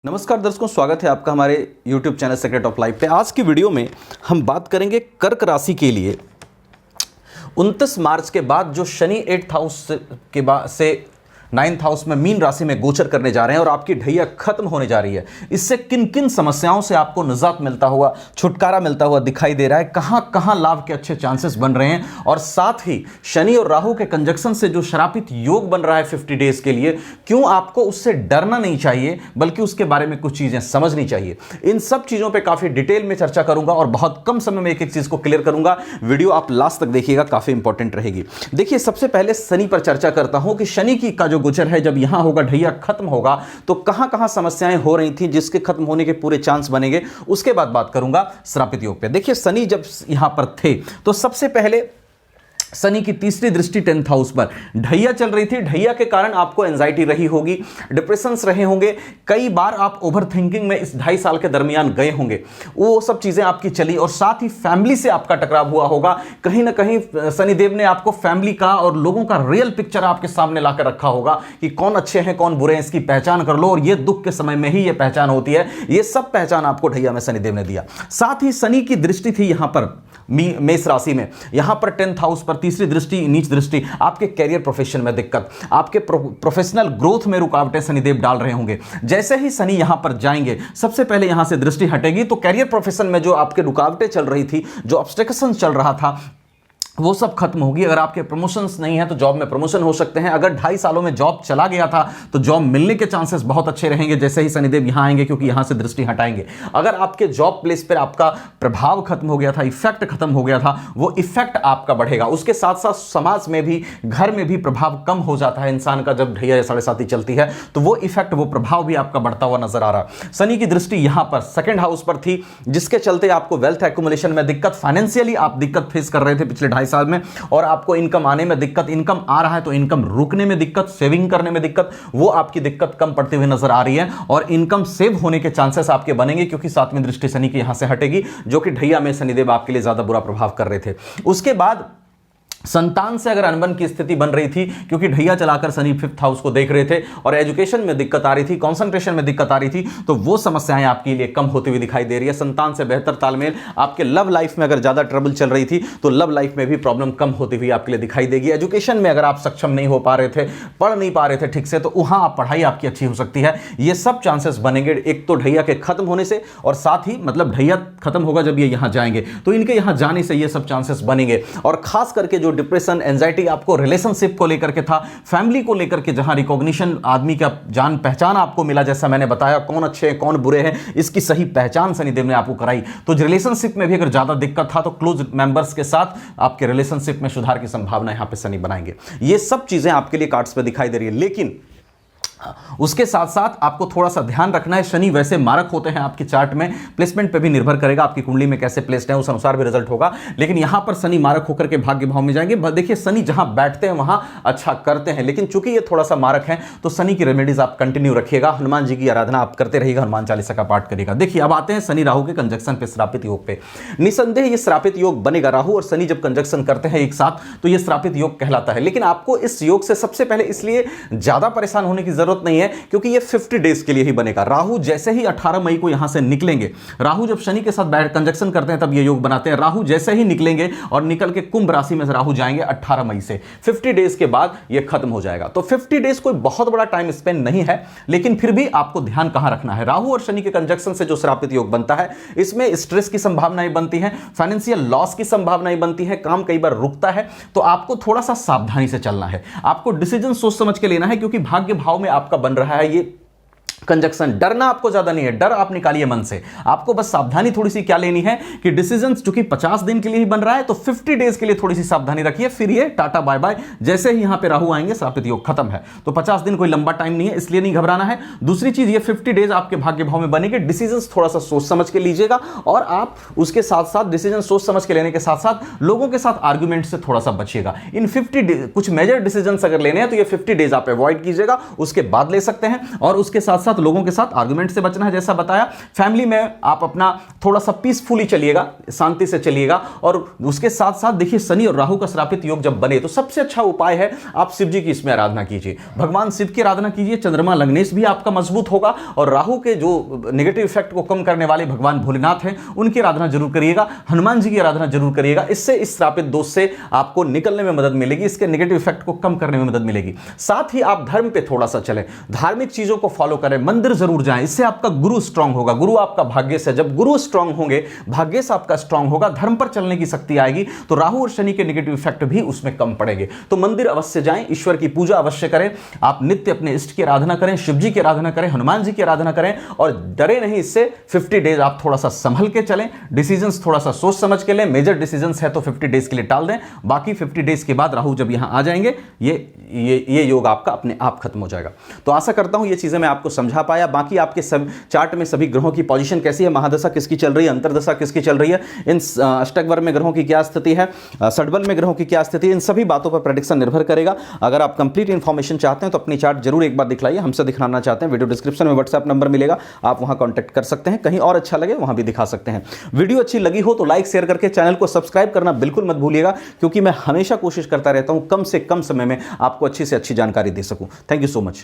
नमस्कार दर्शकों, स्वागत है आपका हमारे YouTube channel secret of life पे। आज की वीडियो में हम बात करेंगे कर्क राशि के लिए 29 मार्च के बाद जो शनि 8th हाउस के बाद से 9th हाउस में मीन राशि में गोचर करने जा रहे हैं और आपकी ढैया खत्म होने जा रही है। इससे किन किन समस्याओं से आपको निजात मिलता हुआ, छुटकारा मिलता हुआ दिखाई दे रहा है, कहां कहां लाभ के अच्छे चांसेस बन रहे हैं, और साथ ही शनि और राहु के कंजक्शन से जो श्रापित योग बन रहा है 50 डेज के लिए, क्यों आपको उससे डरना नहीं चाहिए बल्कि उसके बारे में कुछ चीजें समझनी चाहिए। इन सब चीजों पर काफी डिटेल में चर्चा करूंगा और बहुत कम समय में एक एक चीज को क्लियर करूंगा। वीडियो आप लास्ट तक देखिएगा, काफी इंपॉर्टेंट रहेगी। देखिए, सबसे पहले शनि पर चर्चा करता हूं कि शनि की का जो गोचर है, जब यहां होगा, ढैया खत्म होगा, तो कहां कहां समस्याएं हो रही थी जिसके खत्म होने के पूरे चांस बनेंगे, उसके बाद बात करूंगा श्रापित योग पे। देखिए, शनि जब यहां पर थे तो सबसे पहले शनि की तीसरी दृष्टि 10th हाउस पर ढैया चल रही थी। ढैया के कारण आपको एंजाइटी रही होगी, डिप्रेशंस रहे होंगे, कई बार आप ओवर थिंकिंग में इस 2.5 साल के दरमियान गए होंगे, वो सब चीजें आपकी चली, और साथ ही फैमिली से आपका टकराव हुआ होगा। कहीं ना कहीं शनिदेव ने आपको फैमिली का और लोगों का रियल पिक्चर आपके सामने लाकर रखा होगा कि कौन अच्छे हैं कौन बुरे हैं, इसकी पहचान कर लो, और ये दुख के समय में ही ये पहचान होती है। ये सब पहचान आपको ढैया में शनिदेव ने दिया। साथ ही शनि की दृष्टि थी यहां पर मेष राशि में, यहां पर 10th हाउस पर तीसरी दृष्टि, नीच दृष्टि, आपके कैरियर प्रोफेशन में दिक्कत, आपके प्रोफेशनल ग्रोथ में रुकावटें शनिदेव डाल रहे होंगे। जैसे ही शनि यहां पर जाएंगे, सबसे पहले यहां से दृष्टि हटेगी तो कैरियर प्रोफेशन में जो आपके रुकावटें चल रही थी, जो ऑब्स्टेकल्स चल रहा था, वो सब खत्म होगी। अगर आपके प्रमोशंस नहीं है तो जॉब में प्रमोशन हो सकते हैं। अगर 2.5 सालों में जॉब चला गया था तो जॉब मिलने के चांसेस बहुत अच्छे रहेंगे जैसे ही शनिदेव यहां आएंगे, क्योंकि यहां से दृष्टि हटाएंगे। अगर आपके जॉब प्लेस पर आपका प्रभाव खत्म हो गया था, इफेक्ट खत्म हो गया था, वो इफेक्ट आपका बढ़ेगा। उसके साथ साथ समाज में भी, घर में भी प्रभाव कम हो जाता है इंसान का जब ढैया 7.5 चलती है, तो वो इफेक्ट, वो प्रभाव भी आपका बढ़ता हुआ नजर आ रहा। शनि की दृष्टि यहां पर 2nd हाउस पर थी, जिसके चलते आपको वेल्थ एक्युमुलेशन में दिक्कत, फाइनेंशियली आप दिक्कत फेस कर रहे थे पिछले 2.5 साल में, और आपको इनकम आने में दिक्कत, इनकम आ रहा है तो इनकम रुकने में दिक्कत, सेविंग करने में दिक्कत, वो आपकी दिक्कत कम पड़ती हुई नजर आ रही है, और इनकम सेव होने के चांसेस आपके बनेंगे, क्योंकि 7वीं दृष्टि शनि की यहां से हटेगी, जो कि ढैया में शनिदेव आपके लिए ज्यादा बुरा प्रभाव कर रहे थे। उसके बाद संतान से अगर अनबन की स्थिति बन रही थी, क्योंकि ढैया चलाकर शनि 5th हाउस को देख रहे थे, और एजुकेशन में दिक्कत आ रही थी, कंसंट्रेशन में दिक्कत आ रही थी, तो वो समस्याएं आपके लिए कम होती हुई दिखाई दे रही है। संतान से बेहतर तालमेल, आपके लव लाइफ में अगर ज्यादा ट्रबल चल रही थी तो लव लाइफ में भी प्रॉब्लम कम होती हुई आपके लिए दिखाई देगी। एजुकेशन में अगर आप सक्षम नहीं हो पा रहे थे, पढ़ नहीं पा रहे थे ठीक से, तो वहां आप पढ़ाई आपकी अच्छी हो सकती है। ये सब चांसेस बनेंगे, एक तो ढैया के खत्म होने से, और साथ ही मतलब ढैया खत्म होगा जब ये यहां जाएंगे तो इनके यहां जाने से ये सब चांसेस बनेंगे। और खास करके जो डिप्रेशन, एंजाइटी आपको रिलेशनशिप को लेकर के था, फैमिली को लेकर के, जहां रिकॉग्निशन, आदमी का जान पहचान आपको मिला, जैसा मैंने बताया, कौन अच्छे हैं कौन बुरे हैं, इसकी सही पहचान शनिदेव ने आपको कराई। तो रिलेशनशिप में भी अगर ज्यादा दिक्कत था तो क्लोज मेंबर्स के साथ आपके रिलेशनशिप में सुधार की संभावना यहां पे शनि बनाएंगे। ये सब चीजें आपके लिए कार्ड्स पे दिखाई दे रही है, लेकिन उसके साथ साथ आपको थोड़ा सा ध्यान रखना है। शनि वैसे मारक होते हैं आपकी चार्ट में, प्लेसमेंट पे भी निर्भर करेगा, आपकी कुंडली में कैसे प्लेस्ड है उस अनुसार भी रिजल्ट होगा, लेकिन यहां पर शनि मारक होकर के भाग्य भाव में जाएंगे। देखिए, शनि जहां बैठते हैं वहां अच्छा करते हैं, लेकिन चूंकि ये थोड़ा सा मारक है तो शनि की रेमेडीज आप कंटिन्यू रखिएगा, हनुमान जी की आराधना आप करते रहिएगा, हनुमान चालीसा का पाठ करिएगा। देखिए, अब आते हैं शनि राहु के कंजक्शन पे, श्रापित योग पे। निसंदेह ये श्रापित योग बनेगा। राहु और शनि जब कंजक्शन करते हैं एक साथ तो ये श्रापित योग कहलाता है, लेकिन आपको इस योग से सबसे पहले इसलिए ज्यादा परेशान होने की जरूरत नहीं है क्योंकि ये 50 डेज के लिए ही बनेगा। राहु जैसे ही 18 मई को यहां से निकलेंगे, राहु जब शनि के साथ बैठ कंजक्शन करते हैं तब ये योग बनाते हैं, राहु जैसे ही निकलेंगे और निकल के कुंभ राशि में राहु जाएंगे 18 मई से, 50 डेज के बाद ये खत्म हो जाएगा। तो 50 डेज कोई बहुत बड़ा टाइम स्पेन नहीं है, लेकिन फिर भी आपको ध्यान कहां रखना है। राहु और शनि के कंजक्शन से जो श्रापित योग बनता है, इसमें स्ट्रेस की संभावनाएं बनती है, फाइनेंशियल लॉस की संभावनाएं बनती है, काम कई बार रुकता है, तो आपको थोड़ा सा सावधानी से चलना है, आपको डिसीजन सोच समझ के लेना है, क्योंकि भाग्य भाव में आपका बन रहा है ये कंजक्शन। डरना आपको ज्यादा नहीं है, डर आप निकालिए मन से, आपको बस सावधानी थोड़ी सी क्या लेनी है कि डिसीजन चूंकि 50 दिन के लिए ही बन रहा है तो 50 डेज के लिए थोड़ी सी सावधानी रखिए, फिर ये टाटा बाय बाय। जैसे ही यहां पे राहु आएंगे श्रापित योग खत्म है, तो 50 दिन कोई लंबा टाइम नहीं है, इसलिए नहीं घबराना है। दूसरी चीज, ये 50 डेज आपके भाग्य भाव में बनेंगे, डिसीजन थोड़ा सा सोच समझ के लीजिएगा, और आप उसके साथ साथ डिसीजन सोच समझ के लेने के साथ साथ लोगों के साथ आर्ग्यूमेंट से थोड़ा सा बचिएगा। इन 50 डेज कुछ मेजर डिसीजन अगर लेने हैं तो ये 50 डेज आप अवॉइड कीजिएगा, उसके बाद ले सकते हैं। और उसके साथ साथ साथ लोगों के साथ आर्गुमेंट से बचना है, जैसा बताया। फैमिली में आप अपना थोड़ा सा पीसफुली चलिएगा, शांति से चलिएगा। और उसके साथ साथ देखिए, शनि और राहु का श्रापित योग जब बने तो सबसे अच्छा उपाय है आप शिव जी की इसमें आराधना कीजिए, भगवान शिव की आराधना कीजिए। चंद्रमा लग्नेश भी आपका मजबूत होगा, और राहु के जो नेगेटिव इफेक्ट को कम करने वाले भगवान भोलेनाथ हैं उनकी आराधना जरूर करिएगा, हनुमान जी की आराधना जरूर करिएगा। इससे इस श्रापित दोष से आपको निकलने में मदद मिलेगी, इसके नेगेटिव इफेक्ट को कम करने में मदद मिलेगी। साथ ही आप धर्म पे थोड़ा सा चलें, धार्मिक चीजों को फॉलो करें, मंदिर जरूर जाएं, इससे आपका गुरु स्ट्रांग होगा। गुरु आपका भाग्य से, जब गुरु स्ट्रांग होंगे, भाग्य से आपका स्ट्रांग होगा, धर्म पर चलने की शक्ति आएगी, तो राहु और शनि के नेगेटिव इफेक्ट भी उसमें कम पड़ेंगे। तो मंदिर अवश्य जाएं, ईश्वर की पूजा अवश्य करें, आप नित्य अपने इष्ट की आराधना करें, शिव जी की आराधना करें, हनुमान जी की आराधना करें, और डरे नहीं इससे। 50 डेज आप थोड़ा सा संभल के चलें, डिसीजंस थोड़ा सा सोच समझ के लें। मेजर डिसीजंस है तो 50 डेज के लिए टाल दें, बाकी 50 डेज के बाद राहु जब यहां आ जाएंगे ये योग आपका अपने आप खत्म हो जाएगा। तो आशा करता हूं ये चीजें मैं आपको समझा पाया। बाकी आपके सब चार्ट में सभी ग्रहों की पोजीशन कैसी है, महादशा किसकी चल रही है, अंतरदशा किसकी चल रही है, इन अष्टक में ग्रहों की क्या स्थिति है, षडबल में ग्रहों की क्या स्थिति है, इन सभी बातों पर प्रेडिक्शन निर्भर करेगा। अगर आप कंप्लीट इंफॉर्मेशन चाहते हैं तो अपनी चार्ट जरूर एक बार दिखलाइए, हमसे दिखाना चाहते हैं, वीडियो डिस्क्रिप्शन में व्हाट्सएप नंबर मिलेगा, आप वहां कांटेक्ट कर सकते हैं। कहीं और अच्छा लगे वहां भी दिखा सकते हैं। वीडियो अच्छी लगी हो तो लाइक शेयर करके चैनल को सब्सक्राइब करना बिल्कुल मत भूलिएगा, क्योंकि मैं हमेशा कोशिश करता रहता हूं कम से कम समय में आपको अच्छी से अच्छी जानकारी दे सकूं। Thank you so much.